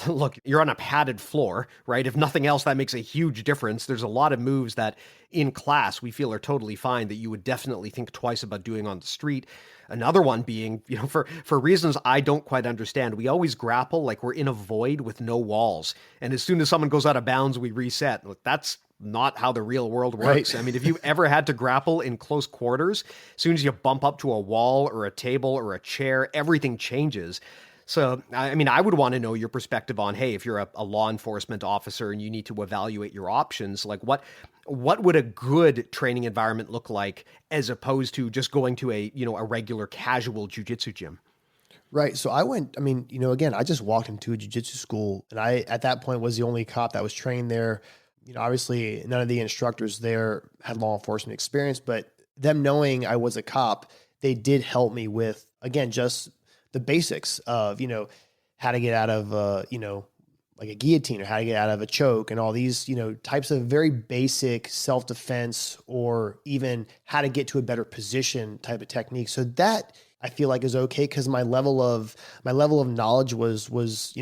look, you're on a padded floor, right? If nothing else, that makes a huge difference. There's a lot of moves that in class we feel are totally fine that you would definitely think twice about doing on the street. Another one being, for reasons I don't quite understand, we always grapple like we're in a void with no walls. And as soon as someone goes out of bounds, we reset. Look, that's not how the real world works. Right. I mean, if you ever had to grapple in close quarters, as soon as you bump up to a wall or a table or a chair, everything changes. So, I mean, I would want to know your perspective on, hey, if you're a law enforcement officer and you need to evaluate your options, like what would a good training environment look like as opposed to just going to a regular casual jiu-jitsu gym? Right. So again, I just walked into a jiu-jitsu school, and I, at that point, was the only cop that was trained there. Obviously none of the instructors there had law enforcement experience, but them knowing I was a cop, they did help me with, again, just the basics of, how to get out of, like a guillotine, or how to get out of a choke, and all these, types of very basic self-defense, or even how to get to a better position type of technique. So that I feel like is okay, because my level of knowledge was,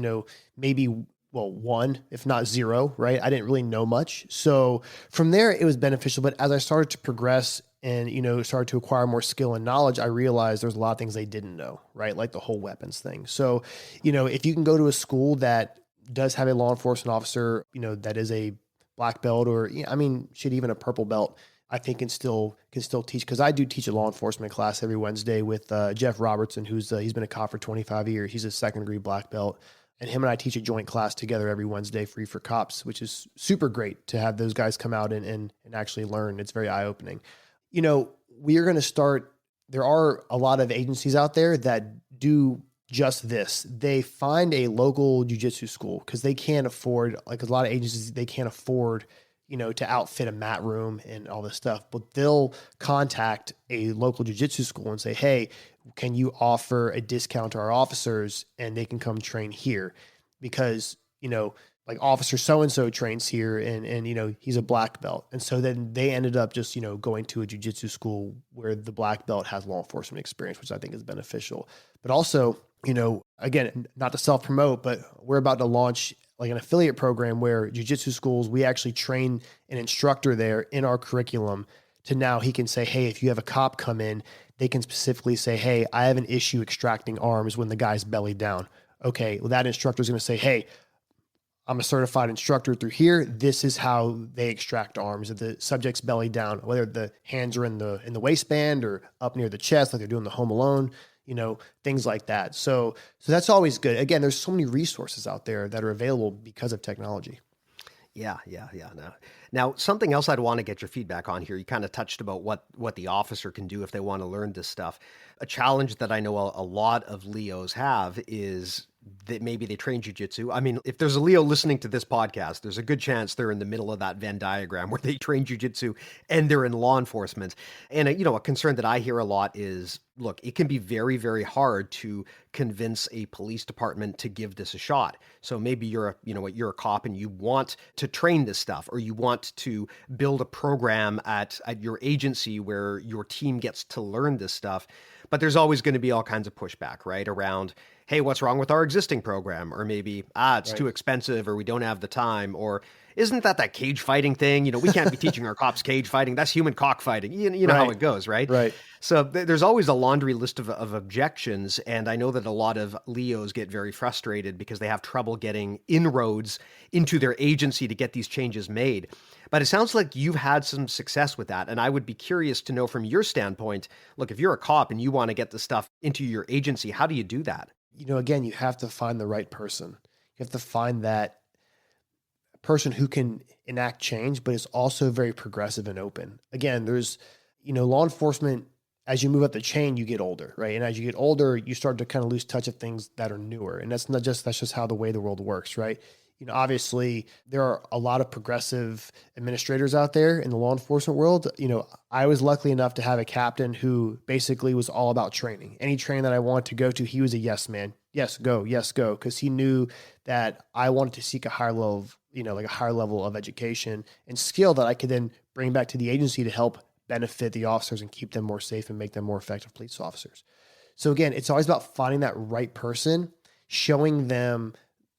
maybe, well, 1, if not 0, right? I didn't really know much. So from there it was beneficial. But as I started to progress and, started to acquire more skill and knowledge, I realized there's a lot of things they didn't know, right? Like the whole weapons thing. So, if you can go to a school that does have a law enforcement officer, that is a black belt, or, even a purple belt, I think can still teach. Cause I do teach a law enforcement class every Wednesday with Jeff Robertson, he's been a cop for 25 years. He's a second degree black belt. And him and I teach a joint class together every Wednesday, free for cops, which is super great to have those guys come out and actually learn. It's very eye-opening. We are going to start, there are a lot of agencies out there that do just this. They find a local jiu-jitsu school because they can't afford, like a lot of agencies, they can't afford, to outfit a mat room and all this stuff, but they'll contact a local jiu-jitsu school and say, hey, can you offer a discount to our officers and they can come train here? Because, like officer so-and-so trains here and he's a black belt. And so then they ended up just, going to a jiu-jitsu school where the black belt has law enforcement experience, which I think is beneficial. But also, again, not to self-promote, but we're about to launch like an affiliate program where jiu-jitsu schools, we actually train an instructor there in our curriculum to now he can say, hey, if you have a cop come in, they can specifically say, hey, I have an issue extracting arms when the guy's belly down. Okay, well, that instructor is going to say, hey, I'm a certified instructor through here. This is how they extract arms. If the subject's belly down, whether the hands are in the waistband or up near the chest, like they're doing the Home Alone, things like that. So that's always good. Again, there's so many resources out there that are available because of technology. Yeah. Now, something else I'd want to get your feedback on here. You kind of touched about what the officer can do if they want to learn this stuff. A challenge that I know a lot of Leos have is that maybe they train jujitsu. I mean, if there's a Leo listening to this podcast, there's a good chance they're in the middle of that Venn diagram where they train jujitsu and they're in law enforcement. And a concern that I hear a lot is, look, it can be very, very hard to convince a police department to give this a shot. So maybe you're a cop and you want to train this stuff, or you want to build a program at your agency where your team gets to learn this stuff. But there's always going to be all kinds of pushback, right? Around, hey, what's wrong with our existing program? Or maybe, it's too expensive, or we don't have the time, or isn't that cage fighting thing? We can't be teaching our cops cage fighting. That's human cockfighting. You know how it goes, right? Right. So there's always a laundry list of objections. And I know that a lot of Leos get very frustrated because they have trouble getting inroads into their agency to get these changes made. But it sounds like you've had some success with that. And I would be curious to know from your standpoint, look, if you're a cop and you want to get the stuff into your agency, how do you do that? Again, you have to find the right person. You have to find that person who can enact change, but is also very progressive and open. Again, there's, law enforcement, as you move up the chain, you get older, right? And as you get older, you start to kind of lose touch of things that are newer. And that's just how the way the world works, right? Obviously there are a lot of progressive administrators out there in the law enforcement world. I was lucky enough to have a captain who basically was all about training. Any training that I wanted to go to, he was a yes man. Yes, go. Because he knew that I wanted to seek a higher level of, like a higher level of education and skill that I could then bring back to the agency to help benefit the officers and keep them more safe and make them more effective police officers. So again, it's always about finding that right person, showing them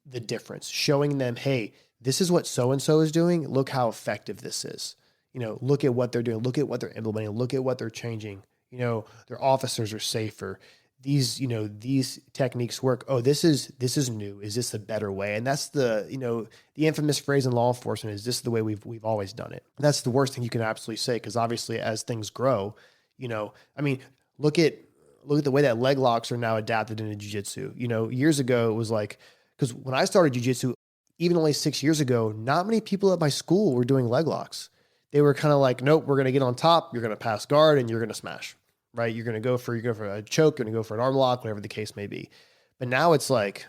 the difference, showing them, hey, this is what so-and-so is doing. Look how effective this is. Look at what they're doing. Look at what they're implementing. Look at what they're changing. Their officers are safer. These techniques work. Oh, this is new. Is this a better way? And that's the infamous phrase in law enforcement is this is the way we've always done it. And that's the worst thing you can absolutely say. Cause obviously as things grow, look at the way that leg locks are now adapted into jiu-jitsu. Years ago it was like, because when I started jiu-jitsu, even only 6 years ago, not many people at my school were doing leg locks. They were kind of like, nope, we're going to get on top. You're going to pass guard and you're going to smash, right? You're going to go for a choke, you're going to go for an arm lock, whatever the case may be. But now it's like,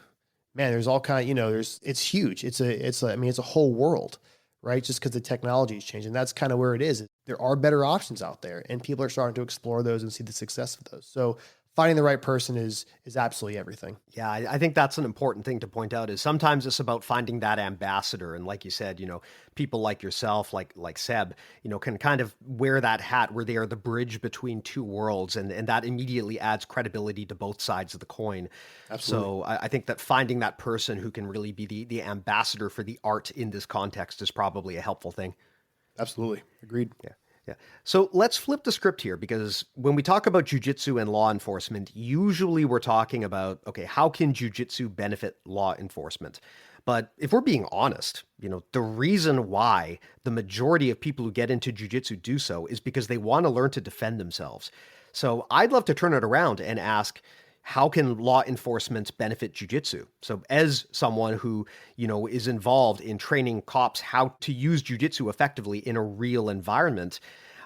man, there's all kind of, it's huge. It's a whole world, right? Just because the technology is changing. That's kind of where it is. There are better options out there and people are starting to explore those and see the success of those. So finding the right person is absolutely everything. Yeah, I think that's an important thing to point out is sometimes it's about finding that ambassador. And like you said, people like yourself, like Seb, can kind of wear that hat where they are the bridge between two worlds. And that immediately adds credibility to both sides of the coin. Absolutely. So I think that finding that person who can really be the ambassador for the art in this context is probably a helpful thing. Absolutely. Agreed. Yeah. So let's flip the script here, because when we talk about jujitsu and law enforcement, usually we're talking about, okay, how can jujitsu benefit law enforcement? But if we're being honest, the reason why the majority of people who get into jujitsu do so is because they want to learn to defend themselves. So I'd love to turn it around and ask, how can law enforcement benefit jujitsu? So as someone who, is involved in training cops how to use jujitsu effectively in a real environment,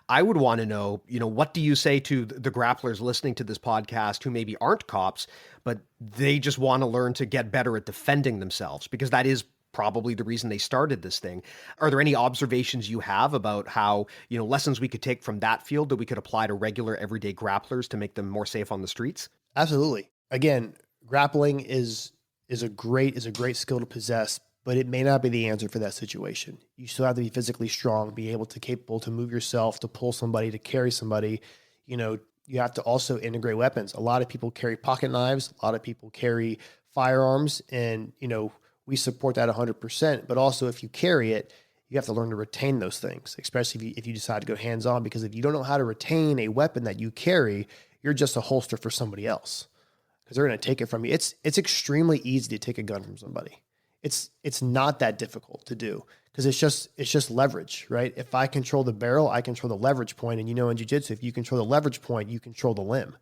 I would want to know, what do you say to the grapplers listening to this podcast who maybe aren't cops, but they just want to learn to get better at defending themselves? Because that is probably the reason they started this thing. Are there any observations you have about how, lessons we could take from that field that we could apply to regular everyday grapplers to make them more safe on the streets? Absolutely. Again, grappling is a great skill to possess, but it may not be the answer for that situation. You still have to be physically strong, be capable to move yourself, to pull somebody, to carry somebody. You have to also integrate weapons. A lot of people carry pocket knives. A lot of people carry firearms, and we support that 100%. But also, if you carry it, you have to learn to retain those things, especially if you decide to go hands-on. Because if you don't know how to retain a weapon that you carry, you're just a holster for somebody else because they're going to take it from you. It's extremely easy to take a gun from somebody. It's not that difficult to do because it's just leverage, right? If I control the barrel, I control the leverage point. And in jiu-jitsu, if you control the leverage point, you control the limb,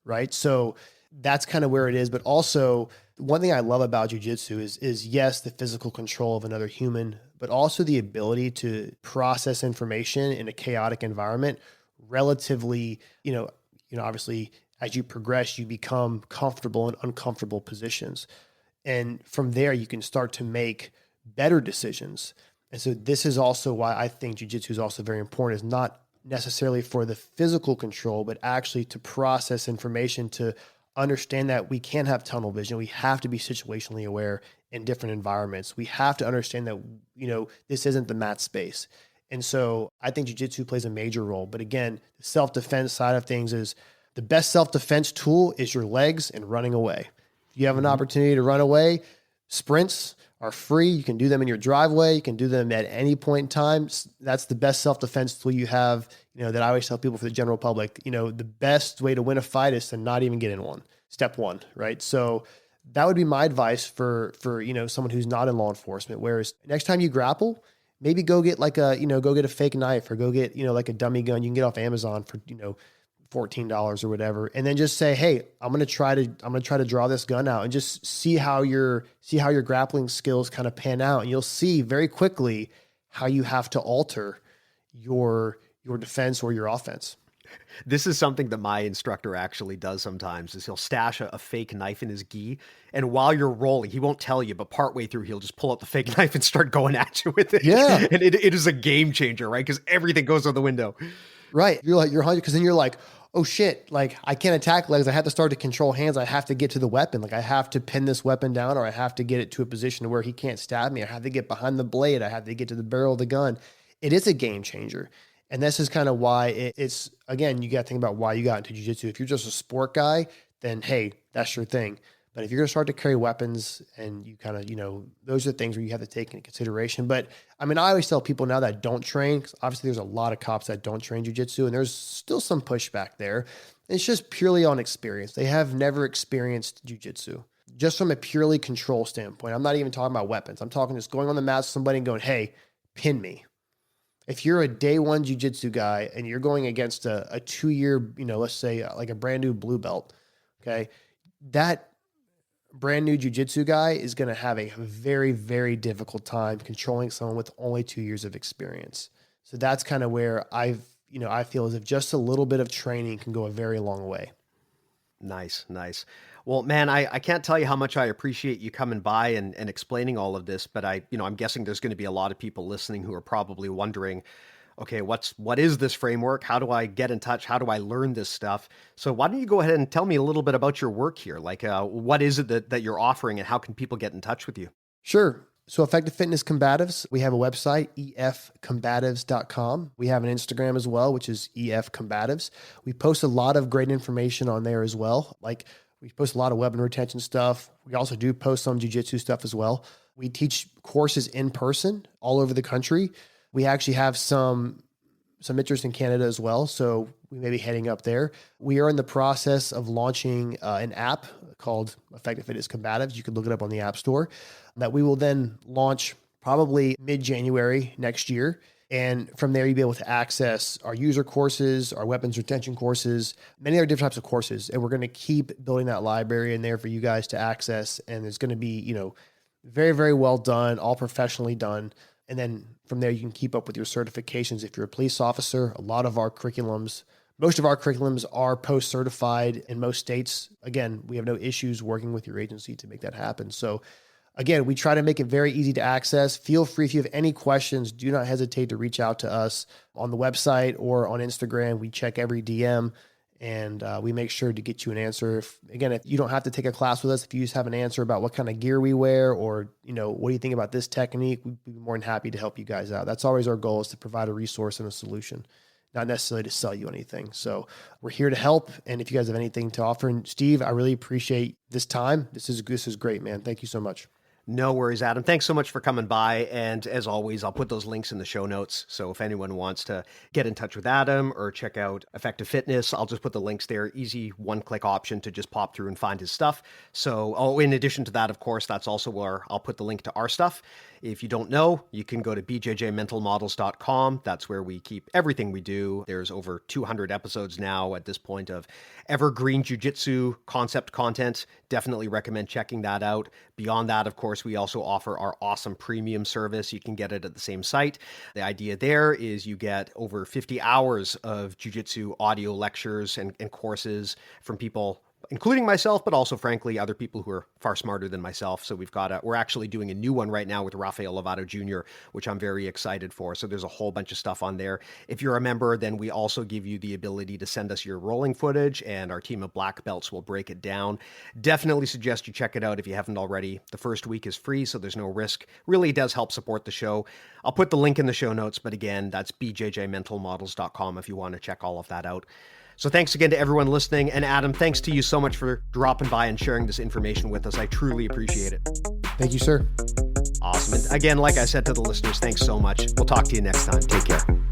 right? So that's kind of where it is. But also one thing I love about jiu-jitsu is yes, the physical control of another human, but also the ability to process information in a chaotic environment relatively, obviously as you progress, you become comfortable in uncomfortable positions. And from there, you can start to make better decisions. And so this is also why I think jiu-jitsu is also very important, is not necessarily for the physical control, but actually to process information, to understand that we can't have tunnel vision. We have to be situationally aware in different environments. We have to understand that, this isn't the mat space. And so I think jiu-jitsu plays a major role. But again, the self-defense side of things is the best self-defense tool is your legs and running away. If you have an opportunity to run away, sprints are free. You can do them in your driveway. You can do them at any point in time. That's the best self-defense tool you have, that I always tell people for the general public. The best way to win a fight is to not even get in one. Step one, right? So that would be my advice for someone who's not in law enforcement. Whereas next time you grapple, maybe go get go get a fake knife or go get, like a dummy gun you can get off Amazon for, $14 or whatever. And then just say, hey, I'm going to try to draw this gun out and just see how your grappling skills kind of pan out. And you'll see very quickly how you have to alter your defense or your offense. This is something that my instructor actually does sometimes, is he'll stash a fake knife in his gi. And while you're rolling, he won't tell you, but partway through, he'll just pull out the fake knife and start going at you with it. Yeah. And it is a game changer, right? Because everything goes out the window. Right. You're 100, because then you're like, oh shit, like I can't attack legs. I have to start to control hands. I have to get to the weapon. Like I have to pin this weapon down, or I have to get it to a position where he can't stab me. I have to get behind the blade. I have to get to the barrel of the gun. It is a game changer. And this is kind of why it's, again, you got to think about why you got into jiu-jitsu. If you're just a sport guy, then hey, that's your thing. But if you're going to start to carry weapons and you kind of, those are things where you have to take into consideration. But I mean, I always tell people now that don't train, 'cause obviously there's a lot of cops that don't train jiu-jitsu, and there's still some pushback there. It's just purely on experience. They have never experienced jiu-jitsu. Just from a purely control standpoint. I'm not even talking about weapons. I'm talking just going on the mat with somebody and going, hey, pin me. If you're a day one jiu-jitsu guy and you're going against a 2-year, let's say like a brand new blue belt, okay, that brand new jiu-jitsu guy is going to have a very, very difficult time controlling someone with only 2 years of experience. So that's kind of where I feel as if just a little bit of training can go a very long way. Nice. Well, man, I can't tell you how much I appreciate you coming by and explaining all of this, but I'm guessing there's going to be a lot of people listening who are probably wondering, okay, what is this framework? How do I get in touch? How do I learn this stuff? So why don't you go ahead and tell me a little bit about your work here? Like, what is it that you're offering, and how can people get in touch with you? Sure. So Effective Fitness Combatives, we have a website, efcombatives.com. We have an Instagram as well, which is efcombatives. We post a lot of great information on there as well. Like we post a lot of weapon retention stuff. We also do post some jiu-jitsu stuff as well. We teach courses in person all over the country. We actually have some interest in Canada as well, so we may be heading up there. We are in the process of launching an app called Effective Fitness Combatives. You can look it up on the App Store, that we will then launch probably mid-January next year. And from there, you'll be able to access our user courses, our weapons retention courses, many other different types of courses. And we're going to keep building that library in there for you guys to access. And it's going to be, very, very well done, all professionally done. And then from there, you can keep up with your certifications. If you're a police officer, most of our curriculums are post-certified in most states. Again, we have no issues working with your agency to make that happen. So again, we try to make it very easy to access. Feel free, if you have any questions, do not hesitate to reach out to us on the website or on Instagram. We check every DM. And we make sure to get you an answer. If you don't have to take a class with us, if you just have an answer about what kind of gear we wear, or, what do you think about this technique, we'd be more than happy to help you guys out. That's always our goal, is to provide a resource and a solution, not necessarily to sell you anything. So we're here to help. And if you guys have anything to offer, and Steve, I really appreciate this time. This is great, man. Thank you so much. No worries, Adam. Thanks so much for coming by. And as always, I'll put those links in the show notes. So if anyone wants to get in touch with Adam or check out Effective Fitness, I'll just put the links there. Easy one-click option to just pop through and find his stuff. So, in addition to that, of course, that's also where I'll put the link to our stuff. If you don't know, you can go to bjjmentalmodels.com. That's where we keep everything we do. There's over 200 episodes now at this point of evergreen jiu-jitsu concept content. Definitely recommend checking that out. Beyond that, of course, we also offer our awesome premium service. You can get it at the same site. The idea there is you get over 50 hours of jiu-jitsu audio lectures and courses from people, including myself, but also, frankly, other people who are far smarter than myself. So we're actually doing a new one right now with Rafael Lovato Jr., which I'm very excited for. So there's a whole bunch of stuff on there. If you're a member, then we also give you the ability to send us your rolling footage, and our team of black belts will break it down. Definitely suggest you check it out if you haven't already. The first week is free, so there's no risk. Really does help support the show. I'll put the link in the show notes, but again, that's bjjmentalmodels.com if you want to check all of that out. So thanks again to everyone listening. And Adam, thanks to you so much for dropping by and sharing this information with us. I truly appreciate it. Thank you, sir. Awesome. And again, like I said to the listeners, thanks so much. We'll talk to you next time. Take care.